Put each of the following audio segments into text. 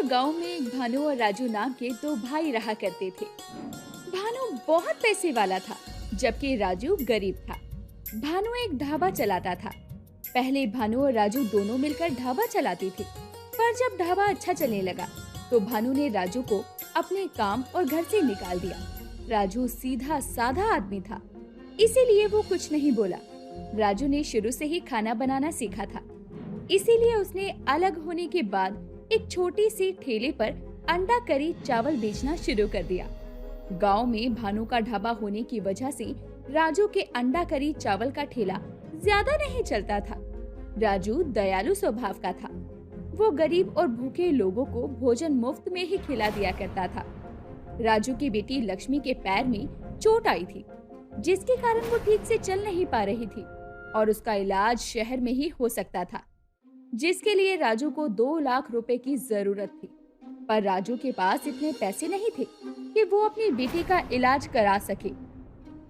और गांव में एक भानु और राजू नाम के दो भाई रहा करते थे। भानु बहुत पैसे वाला था, जबकि राजू गरीब था। भानु एक ढाबा चलाता था। पहले भानु और राजू दोनों मिलकर ढाबा चलाते थे, पर जब ढाबा अच्छा चलने लगा तो भानु ने राजू को अपने काम और घर से निकाल दिया। राजू सीधा साधा आदमी था, इसीलिए वो कुछ नहीं बोला। राजू ने शुरू से ही खाना बनाना सीखा था, इसीलिए उसने अलग होने के बाद एक छोटी सी ठेले पर अंडा करी चावल बेचना शुरू कर दिया। गांव में भानु का ढाबा होने की वजह से राजू के अंडा करी चावल का ठेला ज्यादा नहीं चलता था। राजू दयालु स्वभाव का था। वो गरीब और भूखे लोगों को भोजन मुफ्त में ही खिला दिया करता था। राजू की बेटी लक्ष्मी के पैर में चोट आई थी, जिसके कारण वो ठीक से चल नहीं पा रही थी और उसका इलाज शहर में ही हो सकता था, जिसके लिए राजू को 2 लाख रुपए की जरूरत थी। पर राजू के पास इतने पैसे नहीं थे कि वो अपनी बेटी का इलाज करा सके।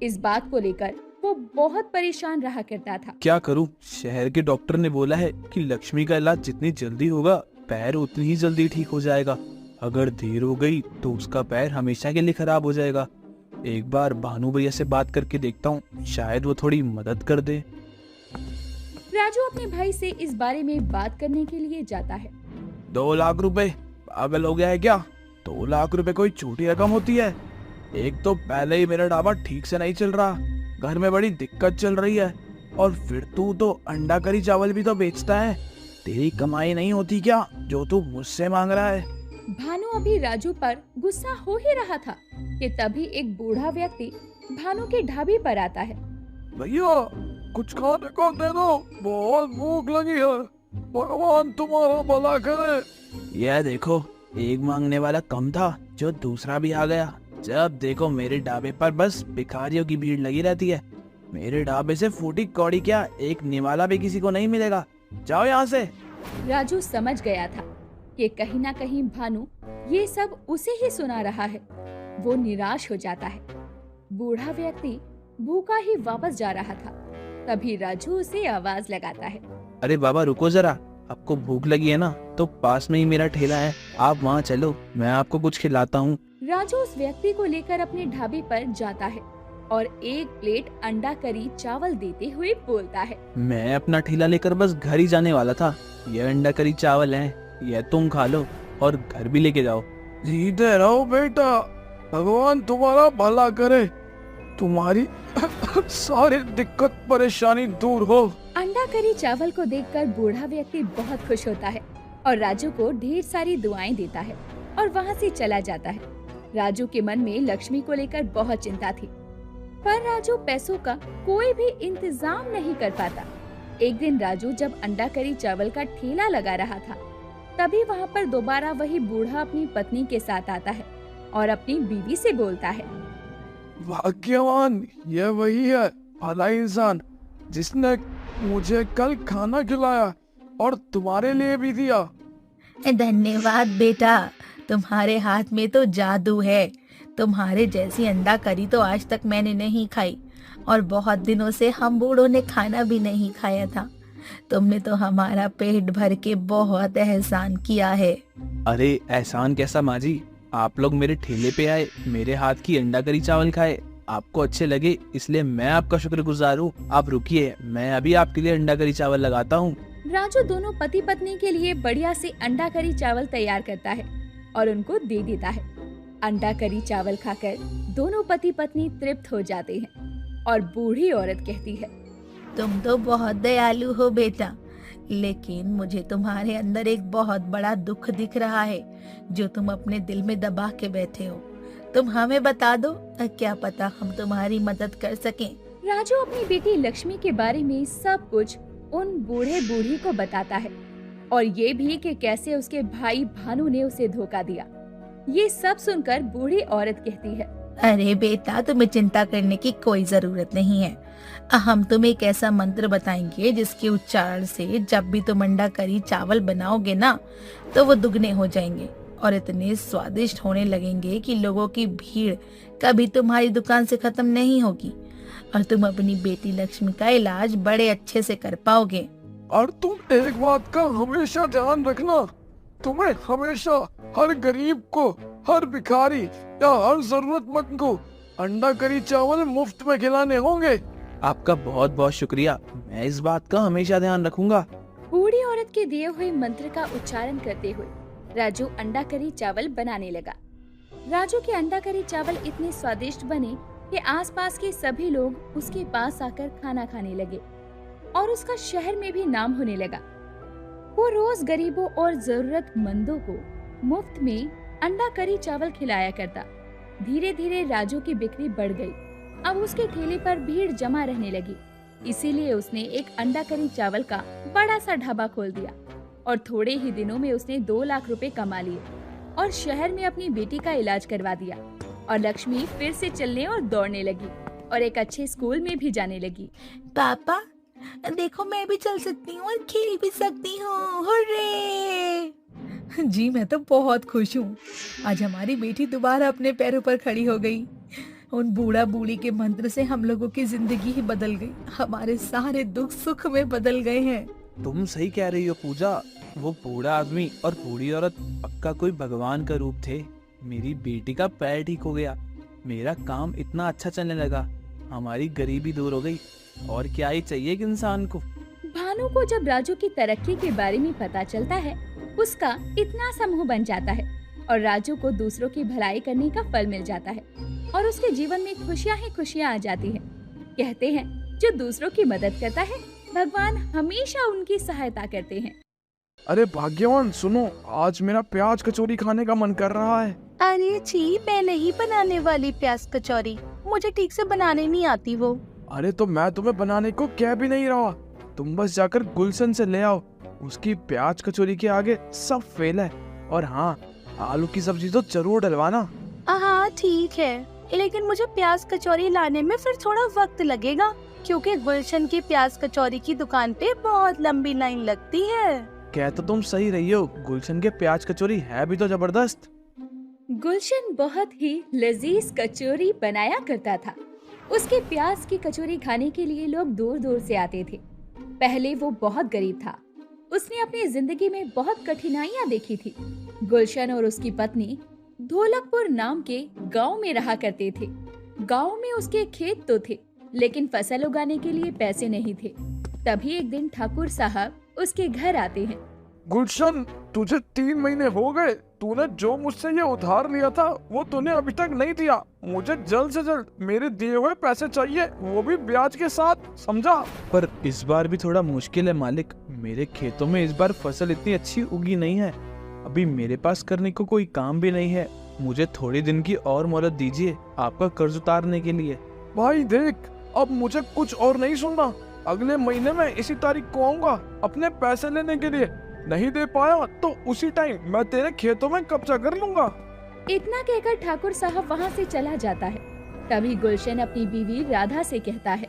इस बात को लेकर वो बहुत परेशान रहा करता था। क्या करूं? शहर के डॉक्टर ने बोला है कि लक्ष्मी का इलाज जितनी जल्दी होगा पैर उतनी ही जल्दी ठीक हो जाएगा। अगर देर हो गई तो उसका पैर हमेशा के लिए खराब हो जाएगा। एक बार भानु भैया से बात करके देखता हूँ, शायद वो थोड़ी मदद कर दे। राजू अपने भाई से इस बारे में बात करने के लिए जाता है। 2 लाख रुपए? पागल हो गया है क्या? 2 लाख रुपए कोई छोटी रकम होती है? एक तो पहले ही मेरा ढाबा ठीक से नहीं चल रहा, घर में बड़ी दिक्कत चल रही है, और फिर तू तो अंडा करी चावल भी तो बेचता है। तेरी कमाई नहीं होती क्या जो तू मुझसे मांग रहा है? भानु अभी राजू पर गुस्सा हो ही रहा था कि तभी एक बूढ़ा व्यक्ति भानु के ढाबे पर आता है। भैया कुछ खाने को दे दो, बहुत भूख लगी है, भगवान तुम्हारा भला करे। यह देखो, एक मांगने वाला कम था जो दूसरा भी आ गया। जब देखो मेरे ढाबे पर बस भिखारियों की भीड़ लगी रहती है। मेरे ढाबे से फूटी कौड़ी क्या एक निवाला भी किसी को नहीं मिलेगा। जाओ यहाँ से। राजू समझ गया था कि कहीं ना कहीं भानु ये सब उसे ही सुना रहा है। वो निराश हो जाता है। बूढ़ा व्यक्ति भूखा ही वापस जा रहा था, तभी राजू उसे आवाज लगाता है। अरे बाबा रुको जरा, आपको भूख लगी है ना तो पास में ही मेरा ठेला है, आप वहाँ चलो, मैं आपको कुछ खिलाता हूँ। राजू उस व्यक्ति को लेकर अपने ढाबे पर जाता है और एक प्लेट अंडा करी चावल देते हुए बोलता है। मैं अपना ठेला लेकर बस घर ही जाने वाला था। ये अंडा करी चावल है, ये तुम खा लो और घर भी लेके जाओ। जीते रहो बेटा, भगवान तुम्हारा भला करे, तुम्हारी सारी दिक्कत परेशानी दूर हो। अंडा करी चावल को देखकर बूढ़ा व्यक्ति बहुत खुश होता है और राजू को ढेर सारी दुआएं देता है और वहाँ से चला जाता है। राजू के मन में लक्ष्मी को लेकर बहुत चिंता थी, पर राजू पैसों का कोई भी इंतजाम नहीं कर पाता। एक दिन राजू जब अंडा करी चावल का ठेला लगा रहा था, तभी वहाँ पर दोबारा वही बूढ़ा अपनी पत्नी के साथ आता है और अपनी बीवी से बोलता है। भाग्यवान ये वही है भला इंसान जिसने मुझे कल खाना खिलाया और तुम्हारे लिए भी दिया। धन्यवाद बेटा, तुम्हारे हाथ में तो जादू है। तुम्हारे जैसी अंडा करी तो आज तक मैंने नहीं खाई और बहुत दिनों से हम बूढ़ों ने खाना भी नहीं खाया था। तुमने तो हमारा पेट भर के बहुत एहसान किया है। अरे एहसान कैसा माँ जी, आप लोग मेरे ठेले पे आए, मेरे हाथ की अंडा करी चावल खाए, आपको अच्छे लगे इसलिए मैं आपका शुक्रगुजार हूँ। आप रुकिए, मैं अभी आपके लिए अंडा करी चावल लगाता हूँ। राजू दोनों पति पत्नी के लिए बढ़िया से अंडा करी चावल तैयार करता है और उनको दे देता है। अंडा करी चावल खाकर दोनों पति पत्नी तृप्त हो जाते हैं और बूढ़ी औरत कहती है। तुम तो बहुत दयालु हो बेटा, लेकिन मुझे तुम्हारे अंदर एक बहुत बड़ा दुख दिख रहा है जो तुम अपने दिल में दबा के बैठे हो। तुम हमें बता दो, क्या पता हम तुम्हारी मदद कर सकें। राजू अपनी बेटी लक्ष्मी के बारे में सब कुछ उन बूढ़े बूढ़ी को बताता है और ये भी कि कैसे उसके भाई भानु ने उसे धोखा दिया। ये सब सुनकर बूढ़ी औरत कहती है। अरे बेटा, तुम्हें चिंता करने की कोई जरूरत नहीं है। हम तुम्हें एक ऐसा मंत्र बताएंगे जिसके उच्चारण से जब भी तुम अंडा करी चावल बनाओगे ना तो वो दुगने हो जाएंगे और इतने स्वादिष्ट होने लगेंगे कि लोगों की भीड़ कभी तुम्हारी दुकान से खत्म नहीं होगी और तुम अपनी बेटी लक्ष्मी का इलाज बड़े अच्छे से कर पाओगे। और तुम एक बात का हमेशा ध्यान रखना, तुम्हें हमेशा हर गरीब को, हर भिखारी या हर जरूरतमंद को अंडा करी चावल मुफ्त में खिलाने होंगे। आपका बहुत बहुत शुक्रिया, मैं इस बात का हमेशा ध्यान रखूंगा। बूढ़ी औरत के दिए हुए मंत्र का उच्चारण करते हुए राजू अंडा करी चावल बनाने लगा। राजू के अंडा करी चावल इतने स्वादिष्ट बने कि आसपास के सभी लोग उसके पास आकर खाना खाने लगे और उसका शहर में भी नाम होने लगा। वो रोज गरीबों और जरूरतमंदों को मुफ्त में अंडा करी चावल खिलाया करता। धीरे धीरे राजू की बिक्री बढ़ गई। अब उसके ठेले पर भीड़ जमा रहने लगी। इसीलिए उसने एक अंडा करी चावल का बड़ा सा ढाबा खोल दिया और थोड़े ही दिनों में उसने 2 लाख रुपए कमा लिए और शहर में अपनी बेटी का इलाज करवा दिया। और लक्ष्मी फिर से चलने और दौड़ने लगी और एक अच्छे स्कूल में भी जाने लगी। पापा देखो, मैं भी चल सकती हूँ और खेल भी सकती हूँ। हुर्रे! जी मैं तो बहुत खुश हूँ। आज हमारी बेटी दोबारा अपने पैरों पर खड़ी हो गई। उन बूढ़ा बूढ़ी के मंत्र से हम लोगों की जिंदगी ही बदल गई। हमारे सारे दुख सुख में बदल गए हैं। तुम सही कह रही हो पूजा, वो बूढ़ा आदमी और बूढ़ी औरत पक्का कोई भगवान का रूप थे। मेरी बेटी का पैर ठीक हो गया, मेरा काम इतना अच्छा चलने लगा, हमारी गरीबी दूर हो गई। और क्या ही चाहिए कि इंसान को। भानु को जब राजू की तरक्की के बारे में पता चलता है, उसका इतना समूह बन जाता है और राजू को दूसरों की भलाई करने का फल मिल जाता है और उसके जीवन में खुशियां ही खुशियां आ जाती हैं। कहते हैं जो दूसरों की मदद करता है, भगवान हमेशा उनकी सहायता करते हैं। अरे भाग्यवान सुनो, आज मेरा प्याज कचौरी खाने का मन कर रहा है। अरे जी, मैं नहीं बनाने वाली प्याज कचौरी, मुझे ठीक से बनाने नहीं आती वो। अरे तो मैं तुम्हें बनाने को कह भी नहीं रहा, तुम बस जाकर गुलशन से ले आओ। उसकी प्याज कचौरी के आगे सब फेल है। और हाँ, आलू की सब्जी तो जरूर डलवाना। हाँ ठीक है, लेकिन मुझे प्याज कचौरी लाने में फिर थोड़ा वक्त लगेगा, क्योंकि गुलशन की प्याज कचौरी की दुकान पे बहुत लंबी लाइन लगती है। कह तो तुम सही रही हो, गुलशन के प्याज कचौरी है भी तो जबरदस्त। गुलशन बहुत ही लजीज कचौरी बनाया करता था। उसके प्याज की कचौरी खाने के लिए लोग दूर दूर से आते थे। पहले वो बहुत गरीब था। उसने अपनी जिंदगी में बहुत कठिनाइयां देखी थी। गुलशन और उसकी पत्नी ढोलकपुर नाम के गांव में रहा करते थे। गांव में उसके खेत तो थे, लेकिन फसल उगाने के लिए पैसे नहीं थे। तभी एक दिन ठाकुर साहब उसके घर आते हैं। गुलशन, तुझे 3 महीने हो गए, तूने जो मुझसे ये उधार लिया था वो तूने अभी तक नहीं दिया। मुझे जल्द से जल्द मेरे दिए हुए पैसे चाहिए, वो भी ब्याज के साथ, समझा? पर इस बार भी थोड़ा मुश्किल है मालिक, मेरे खेतों में इस बार फसल इतनी अच्छी उगी नहीं है। अभी मेरे पास करने को कोई काम भी नहीं है। मुझे थोड़े दिन की और मोहलत दीजिए आपका कर्ज उतारने के लिए। भाई देख, अब मुझे कुछ और नहीं सुनना। अगले महीने में इसी तारीख को आऊंगा अपने पैसे लेने के लिए। नहीं दे पाया तो उसी टाइम मैं तेरे खेतों में कब्जा कर लूंगा। इतना कहकर ठाकुर साहब वहाँ से चला जाता है। तभी गुलशन अपनी बीवी राधा से कहता है,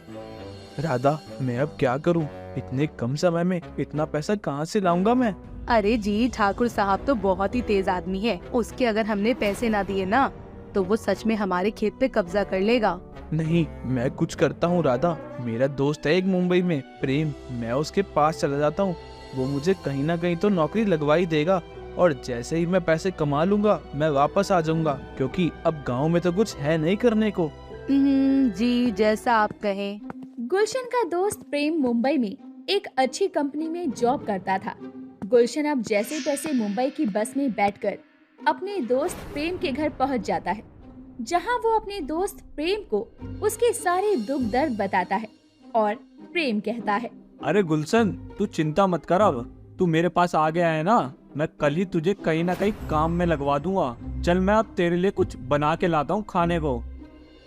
राधा, मैं अब क्या करूं? इतने कम समय में इतना पैसा कहां से लाऊंगा मैं? अरे जी, ठाकुर साहब तो बहुत ही तेज आदमी है। उसके अगर हमने पैसे ना दिए ना, तो वो सच में हमारे खेत पे कब्जा कर लेगा। नहीं, मैं कुछ करता हूँ राधा। मेरा दोस्त है एक मुंबई में, प्रेम, मैं उसके पास चला जाता हूँ। वो मुझे कहीं ना कहीं तो नौकरी लगवा ही देगा और जैसे ही मैं पैसे कमा लूंगा मैं वापस आ जाऊंगा, क्योंकि अब गांव में तो कुछ है नहीं करने को। जी जैसा आप कहें। गुलशन का दोस्त प्रेम मुंबई में एक अच्छी कंपनी में जॉब करता था। गुलशन अब जैसे तैसे मुंबई की बस में बैठकर अपने दोस्त प्रेम के घर पहुंच जाता है, जहां वो अपने दोस्त प्रेम को उसके सारे दुख दर्द बताता है। और प्रेम कहता है, अरे गुलशन, तू चिंता मत कर, अब तू मेरे पास आ गया है ना, मैं कल ही तुझे कहीं ना कहीं काम में लगवा दूंगा। चल मैं अब तेरे लिए कुछ बना के लाता हूँ खाने को।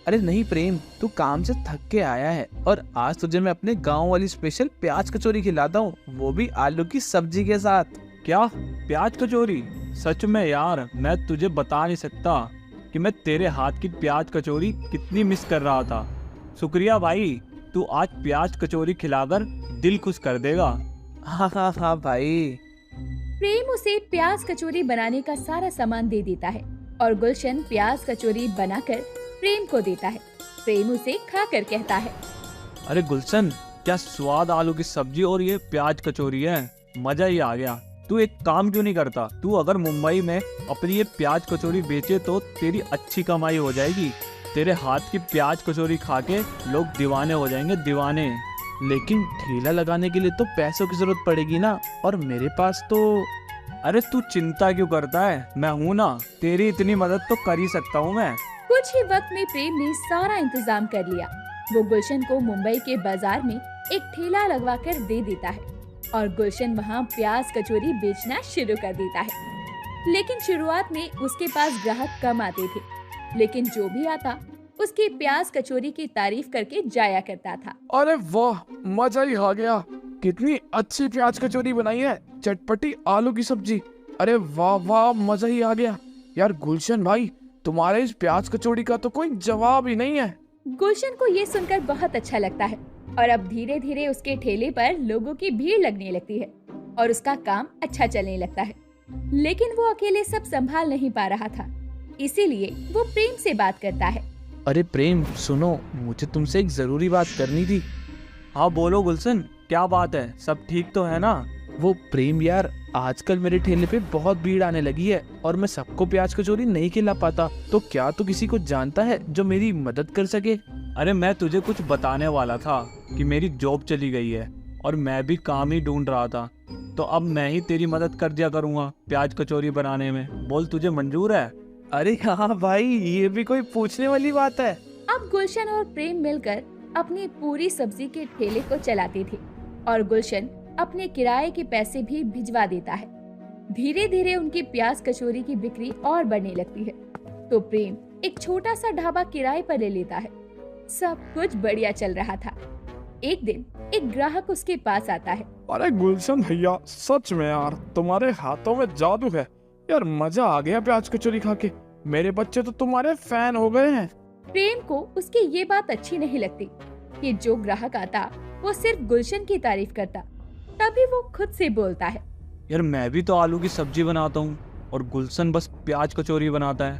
अरे नहीं प्रेम, तू काम से थक के आया है और आज तुझे मैं अपने गांव वाली स्पेशल प्याज कचौरी खिलाता हूँ, वो भी आलू की सब्जी के साथ। क्या प्याज कचौरी? सच में यार, मैं तुझे बता नहीं सकता कि मैं तेरे हाथ की प्याज कचौरी कितनी मिस कर रहा था। शुक्रिया भाई, तू आज प्याज कचौरी खिलाकर दिल खुश कर देगा। हाँ हाँ हाँ भाई। प्रेम उसे प्याज कचौरी बनाने का सारा सामान दे देता है और गुलशन प्याज कचौरी बनाकर प्रेम को देता है। प्रेम उसे खाकर कहता है, अरे गुलशन, क्या स्वाद आलू की सब्जी और ये प्याज कचौरी है, मजा ही आ गया। तू एक काम क्यों नहीं करता? तू अगर मुंबई में अपनी ये प्याज कचौरी बेचे तो तेरी अच्छी कमाई हो जाएगी। तेरे हाथ की प्याज कचौरी खा के लोग दीवाने हो जाएंगे, दीवाने। लेकिन ठेला लगाने के लिए तो पैसों की जरूरत पड़ेगी ना, और मेरे पास तो। अरे तू चिंता क्यों करता है? मैं हूं ना, तेरी इतनी मदद तो कर ही सकता हूँ मैं। कुछ ही वक्त में प्रेम ने सारा इंतजाम कर लिया। वो गुलशन को मुंबई के बाजार में एक ठेला लगवा कर दे देता है और गुलशन वहाँ प्याज कचौरी बेचना शुरू कर देता है। लेकिन शुरुआत में उसके पास ग्राहक कम आते थे, लेकिन जो भी आता उसकी प्याज कचौरी की तारीफ करके जाया करता था। अरे वाह, मजा ही आ गया। कितनी अच्छी प्याज कचौरी बनाई है, चटपटी आलू की सब्जी। अरे वाह वाह, मजा ही आ गया। यार गुलशन भाई, तुम्हारे इस प्याज कचौड़ी का तो कोई जवाब ही नहीं है। गुलशन को ये सुनकर बहुत अच्छा लगता है और अब धीरे धीरे उसके ठेले पर लोगों की भीड़ लगने लगती है और उसका काम अच्छा चलने लगता है। लेकिन वो अकेले सब संभाल नहीं पा रहा था, इसीलिए वो प्रेम से बात करता है। अरे प्रेम सुनो, मुझे तुमसे एक जरूरी बात करनी थी। हाँ बोलो गुलशन, क्या बात है? सब ठीक तो है ना? वो प्रेम यार, आजकल मेरे ठेले पे बहुत भीड़ आने लगी है और मैं सबको प्याज कचौरी नहीं खिला पाता। तो क्या तू किसी को जानता है जो मेरी मदद कर सके? अरे मैं तुझे कुछ बताने वाला था कि मेरी जॉब चली गई है और मैं भी काम ही ढूंढ रहा था, तो अब मैं ही तेरी मदद कर दिया करूँगा प्याज कचौरी बनाने में। बोल, तुझे मंजूर है? अरे हाँ भाई, ये भी कोई पूछने वाली बात है। अब गुलशन और प्रेम मिलकर अपनी पूरी सब्जी के ठेले को चलाते थे और गुलशन अपने किराए के पैसे भी भिजवा देता है। धीरे धीरे उनकी प्याज कचौरी की बिक्री और बढ़ने लगती है, तो प्रेम एक छोटा सा ढाबा किराए पर ले लेता है। सब कुछ बढ़िया चल रहा था। एक दिन एक ग्राहक उसके पास आता है। अरे गुलशन भैया, सच में यार तुम्हारे हाथों में जादू है। यार मजा आ गया प्याज कचौरी खा के। मेरे बच्चे तो तुम्हारे फैन हो गए हैं। प्रेम को उसकी ये बात अच्छी नहीं लगती कि जो ग्राहक आता वो सिर्फ गुलशन की तारीफ करता। तभी वो खुद से बोलता है, यार मैं भी तो आलू की सब्जी बनाता हूँ और गुलशन बस प्याज कचौरी बनाता है,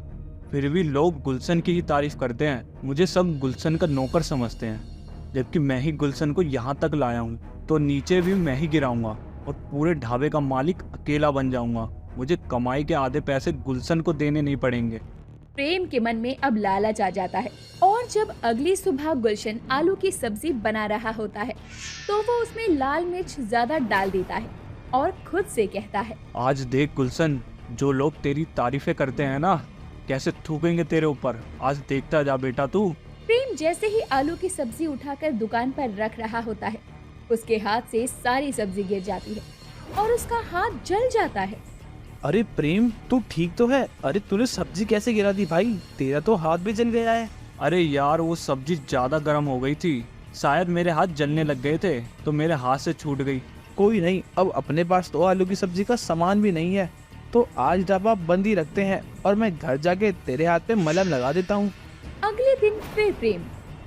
फिर भी लोग गुलशन की ही तारीफ करते हैं। मुझे सब गुलशन का नौकर समझते हैं, जबकि मैं ही गुलशन को यहाँ तक लाया हूँ। तो नीचे भी मैं ही गिराऊंगा और पूरे ढाबे का मालिक अकेला बन जाऊंगा। मुझे कमाई के आधे पैसे गुलशन को देने नहीं पड़ेंगे। प्रेम के मन में अब लालच आ जाता है और जब अगली सुबह गुलशन आलू की सब्जी बना रहा होता है तो वो उसमें लाल मिर्च ज्यादा डाल देता है और खुद से कहता है, आज देख गुलशन, जो लोग तेरी तारीफें करते हैं ना, कैसे थूकेंगे तेरे ऊपर। आज देखता जा बेटा तू। प्रेम जैसे ही आलू की सब्जी उठाकर दुकान पर रख रहा होता है, उसके हाथ से सारी सब्जी गिर जाती है और उसका हाथ जल जाता है। अरे प्रेम, तू ठीक तो है? अरे तूने सब्जी कैसे गिरा दी भाई? तेरा तो हाथ भी जल गया है। अरे यार, वो सब्जी ज्यादा गर्म हो गई थी, शायद मेरे हाथ जलने लग गए थे तो मेरे हाथ से छूट गई। कोई नहीं, अब अपने पास तो आलू की सब्जी का सामान भी नहीं है, तो आज ढाबा बंद ही रखते हैं और मैं घर जाके तेरे हाथ पे मलहम लगा देता हूँ। अगले दिन फिर प्रेम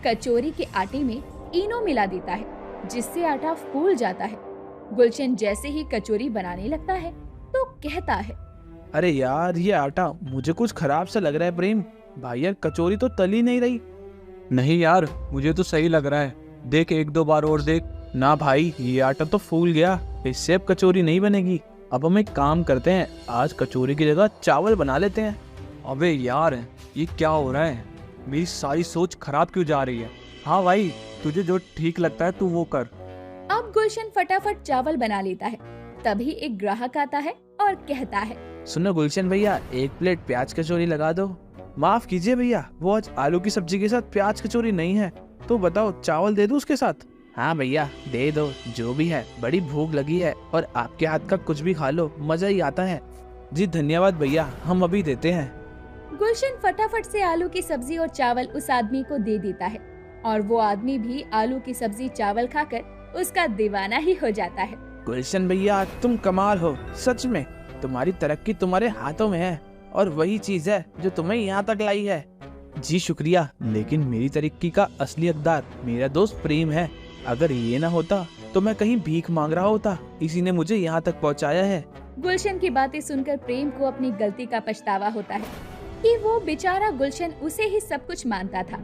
कचौरी के आटे में इनो मिला देता है, जिससे आटा फूल जाता है। गुलशन जैसे ही कचौरी बनाने लगता है तो कहता है, अरे यार, ये आटा मुझे कुछ खराब सा लग रहा है प्रेम। भाई यार, कचौरी तो तली नहीं रही। नहीं यार, मुझे तो सही लग रहा है, देख एक दो बार और देख। ना भाई, ये आटा तो फूल गया, इससे अब कचौरी नहीं बनेगी। अब हम एक काम करते हैं, आज कचौरी की जगह चावल बना लेते हैं। अबे यार, ये क्या हो रहा है? मेरी सारी सोच खराब क्यों जा रही है? हाँ भाई, तुझे जो ठीक लगता है तू वो कर। अब गुलशन फटाफट चावल बना लेता है। तभी एक ग्राहक आता है और कहता है, सुनो गुलशन भैया, एक प्लेट प्याज कचौरी लगा दो। माफ कीजिए भैया, वो आज आलू की सब्जी के साथ प्याज कचौरी नहीं है, तो बताओ चावल दे दूं उसके साथ? हाँ भैया, दे दो, जो भी है, बड़ी भूख लगी है और आपके हाथ का कुछ भी खा लो, मजा ही आता है। जी धन्यवाद भैया, हम अभी देते हैं। गुलशन फटाफट से आलू की सब्जी और चावल उस आदमी को दे देता है और वो आदमी भी आलू की सब्जी चावल खाकर उसका दीवाना ही हो जाता है। गुलशन भैया, तुम कमाल हो, सच में तुम्हारी तरक्की तुम्हारे हाथों में है और वही चीज है जो तुम्हें यहाँ तक लाई है। जी शुक्रिया, लेकिन मेरी तरक्की का असली हकदार मेरा दोस्त प्रेम है। अगर ये ना होता तो मैं कहीं भीख मांग रहा होता, इसी ने मुझे यहाँ तक पहुँचाया है। गुलशन की बातें सुनकर प्रेम को अपनी गलती का पछतावा होता है कि वो बेचारा गुलशन उसे ही सब कुछ मानता था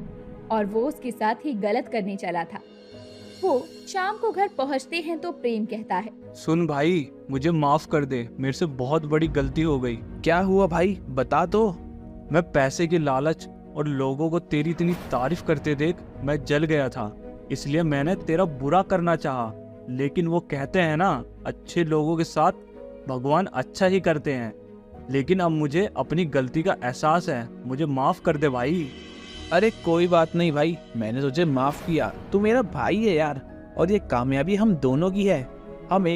और वो उसके साथ ही गलत करने चला था। वो शाम को घर पहुंचते हैं तो प्रेम कहता है। सुन भाई, मुझे माफ कर दे, मेरे से बहुत बड़ी गलती हो गई। क्या हुआ भाई, बता तो। मैं पैसे की लालच और लोगों को तेरी इतनी तारीफ करते देख मैं जल गया था, इसलिए मैंने तेरा बुरा करना चाहा। लेकिन वो कहते हैं ना, अच्छे लोगों के साथ भगवान अच्छा ही करते हैं। लेकिन अब मुझे अपनी गलती का एहसास है, मुझे माफ कर दे भाई। अरे कोई बात नहीं भाई, मैंने तुझे माफ किया। तू मेरा भाई है यार, और ये कामयाबी हम दोनों की है। हम एक